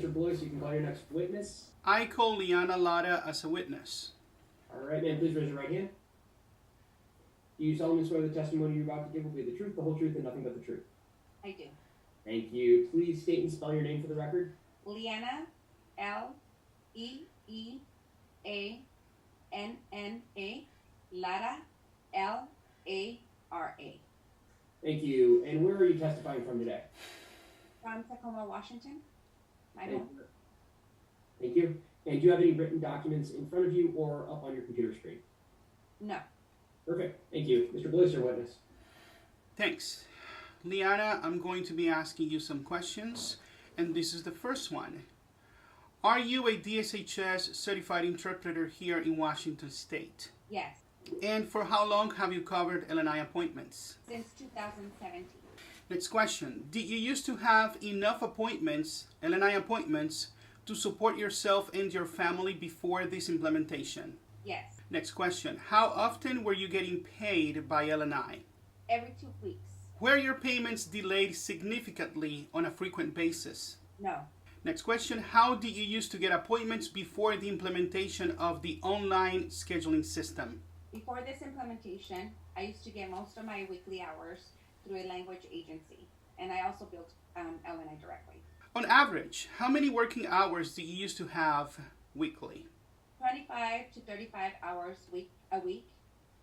Mr. Blois, you can call your next witness. I call Leeana Lara as a witness. All right, ma'am, please raise your right hand. Do you solemnly swear the testimony you're about to give will be the truth, the whole truth, and nothing but the truth? I do. Thank you. Please state and spell your name for the record. Leeana, Leeanna, Lara, Lara. Thank you. And where are you testifying from today? From Tacoma, Washington. My home. Thank you. And do you have any written documents in front of you or up on your computer screen? No. Perfect. Thank you. Mr. Blois, your witness. Thanks. Leeana, I'm going to be asking you some questions, and this is the first one. Are you a DSHS certified interpreter here in Washington State? Yes. And for how long have you covered LNI appointments? Since 2017. Next question. Did you used to have enough appointments, LNI appointments, to support yourself and your family before this implementation? Yes. Next question. How often were you getting paid by LNI? Every 2 weeks. Were your payments delayed significantly on a frequent basis? No. Next question. How did you used to get appointments before the implementation of the online scheduling system? Before this implementation, I used to get most of my weekly hours through a language agency, and I also built LNI directly. On average, how many working hours do you used to have weekly? 25 to 35 hours a week,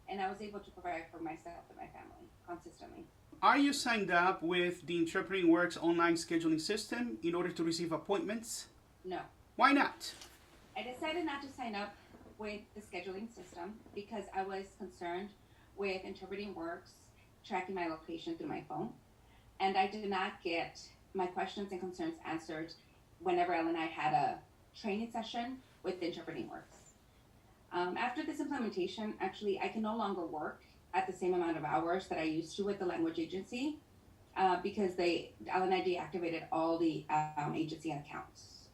and I was able to provide for myself and my family consistently. Are you signed up with the Interpreting Works online scheduling system in order to receive appointments? No. Why not? I decided not to sign up with the scheduling system because I was concerned with Interpreting Works tracking my location through my phone, and I did not get my questions and concerns answered whenever LNI had a training session with Interpreting Works. After this implementation, actually, I can no longer work at the same amount of hours that I used to with the language agency because LNI deactivated all the agency accounts.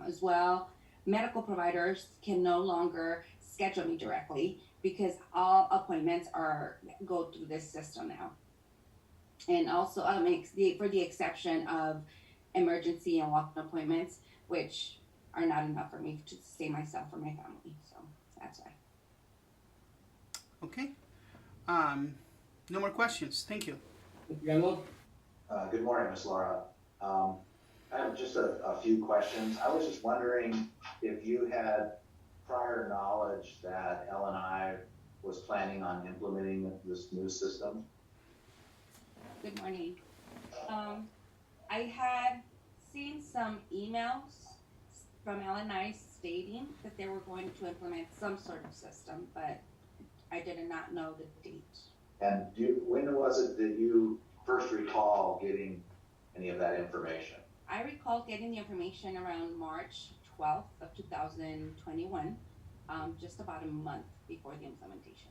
As well, medical providers can no longer schedule me directly because all appointments go through this system now. And also, for the exception of emergency and walk-in appointments, which are not enough for me to sustain myself or my family. So that's why. Okay. No more questions. Thank you. Good morning, Ms. Lara. I have just a few questions. I was just wondering if you had prior knowledge that LNI was planning on implementing this new system. Good morning. I had seen some emails from LNI stating that they were going to implement some sort of system, but I did not know the date. And when was it that you first recall getting any of that information? I recall getting the information around March 12th of 2021, just about a month before the implementation.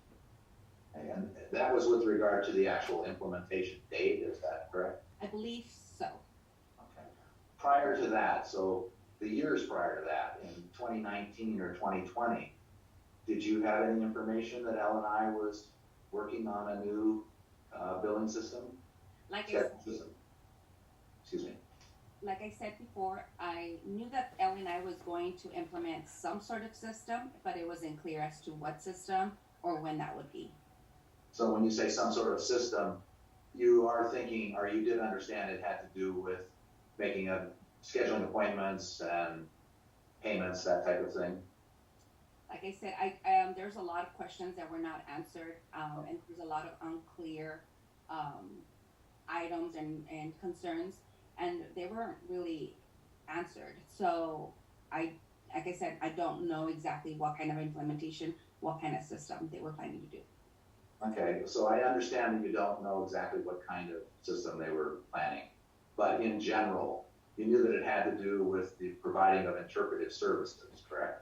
And that was with regard to the actual implementation date, is that correct? I believe so. Okay. Prior to that, so the years prior to that, in 2019 or 2020, did you have any information that LNI was working on a new billing system? Excuse me. Like I said before, I knew that LNI was going to implement some sort of system, but it wasn't clear as to what system or when that would be. So when you say some sort of system, you are thinking, or you did understand it had to do with making scheduling appointments and payments, that type of thing? Like I said, there's a lot of questions that were not answered, and there's a lot of unclear items and concerns, and they weren't really answered. So like I said, I don't know exactly what kind of implementation, what kind of system they were planning to do. Okay, so I understand that you don't know exactly what kind of system they were planning, but in general, you knew that it had to do with the providing of interpretive services, correct?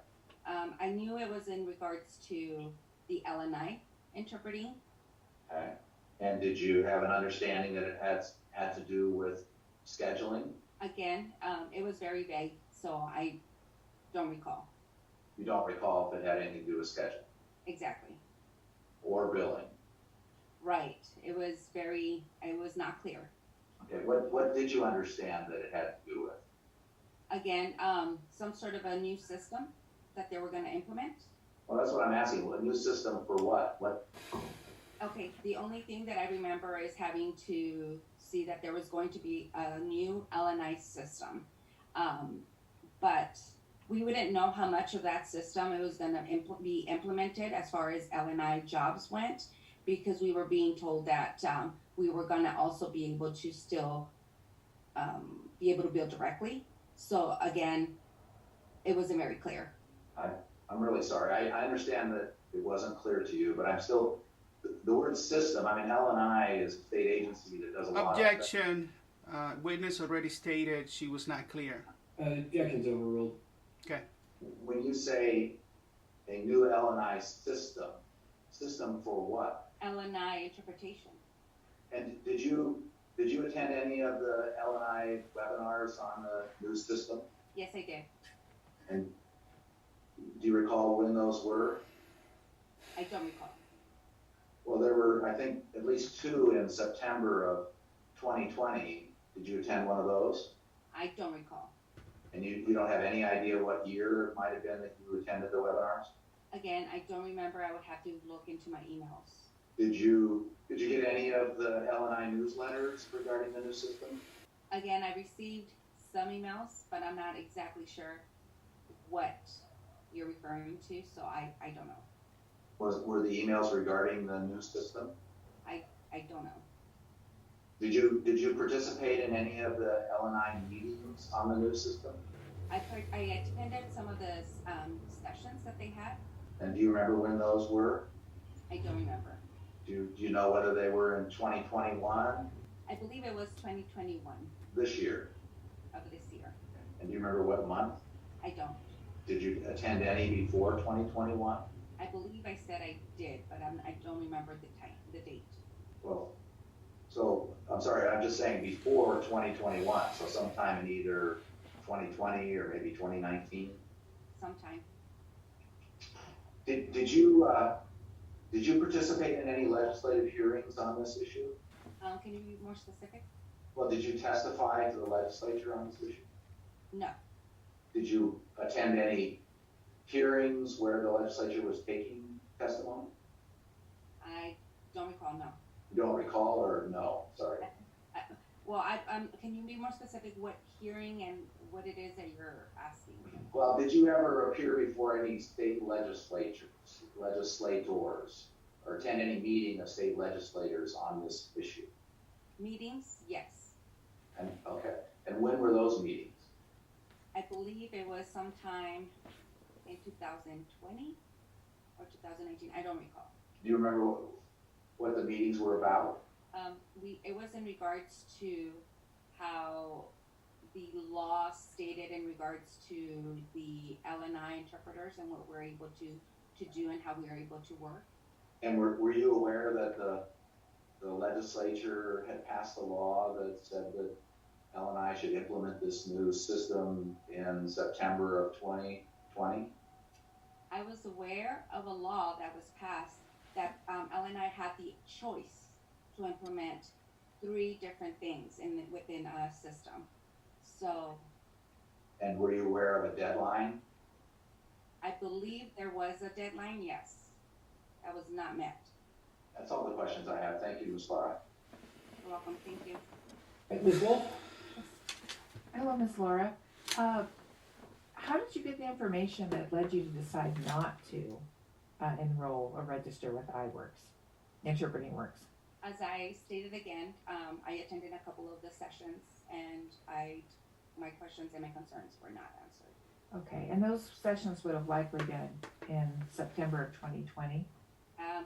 I knew it was in regards to the LNI interpreting. Okay. And did you have an understanding that it had to do with scheduling? Again, it was very vague, so I don't recall. You don't recall if it had anything to do with scheduling? Exactly. Or billing? Right. It was not clear. Okay, what did you understand that it had to do with? Again, some sort of a new system that they were going to implement. Well, that's what I'm asking. A new system for what? What? Okay, the only thing that I remember is having to see that there was going to be a new LNI system. But we wouldn't know how much of that system it was going to be implemented as far as LNI jobs went, because we were being told that we were going to also be able to still be able to bill directly. So again, it wasn't very clear. I'm really sorry. I understand that it wasn't clear to you, but I'm still, the word system, I mean, L&I is a state agency that does a lot of Objection. Witness already stated she was not clear. Objection's overruled. Okay. When you say a new L&I system for what? LNI interpretation. And did you attend any of the L&I webinars on the new system? Yes, I did. And do you recall when those were? I don't recall. Well, there were, I think, at least 2 in September of 2020. Did you attend one of those? I don't recall. And you don't have any idea what year it might have been that you attended the webinars? Again, I don't remember. I would have to look into my emails. Did you get any of the L&I newsletters regarding the new system? Again, I received some emails, but I'm not exactly sure what you're referring to, so I don't know. Were the emails regarding the new system? I don't know. Did you participate in any of the L&I meetings on the new system? I attended some of the sessions that they had. And do you remember when those were? I don't remember. Do you know whether they were in 2021? I believe it was 2021 This year. of this year. And do you remember what month? I don't. Did you attend any before 2021? I believe I said I did, but I don't remember the date. Well, so I'm sorry, I'm just saying before 2021, so sometime in either 2020 or maybe 2019. Sometime. Did you participate in any legislative hearings on this issue? Can you be more specific? Well, did you testify to the legislature on this issue? No. Did you attend any hearings where the legislature was taking testimony? I don't recall. No. You don't recall, or no? Sorry. Well, can you be more specific what hearing and what it is that you're asking? Well, did you ever appear before any state legislators, or attend any meeting of state legislators on this issue? Meetings? Yes. And okay. And when were those meetings? I believe it was sometime in 2020 or 2019. I don't recall. Do you remember what the meetings were about? It was in regards to how the law stated in regards to the LNI interpreters and what we're able to do and how we are able to work. And were you aware that the legislature had passed a law that said that LNI should implement this new system in September of 2020? I was aware of a law that was passed that LNI had the choice to implement 3 different things within a system. So. And were you aware of a deadline? I believe there was a deadline, yes. That was not met. That's all the questions I have. Thank you, Ms. Lara. You're welcome. Thank you. Ms. Wolf? Hello, Ms. Laura. How did you get the information that led you to decide not to enroll or register with iWorks, Interpreting Works? As I stated again, I attended a couple of the sessions and my questions and my concerns were not answered. Okay, and those sessions would have likely been in September of 2020?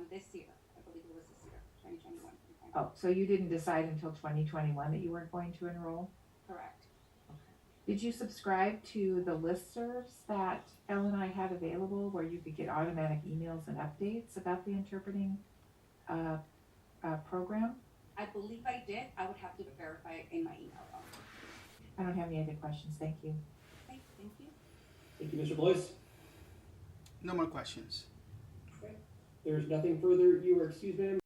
This year, I believe it was this year, 2021. Oh, so you didn't decide until 2021 that you weren't going to enroll? Correct. Did you subscribe to the listservs that L&I had available where you could get automatic emails and updates about the interpreting program? I believe I did. I would have to verify it in my email. I don't have any other questions. Thank you. Okay, thank you. Thank you, Mr. Blois. No more questions. There's nothing further. You are excused, ma'am.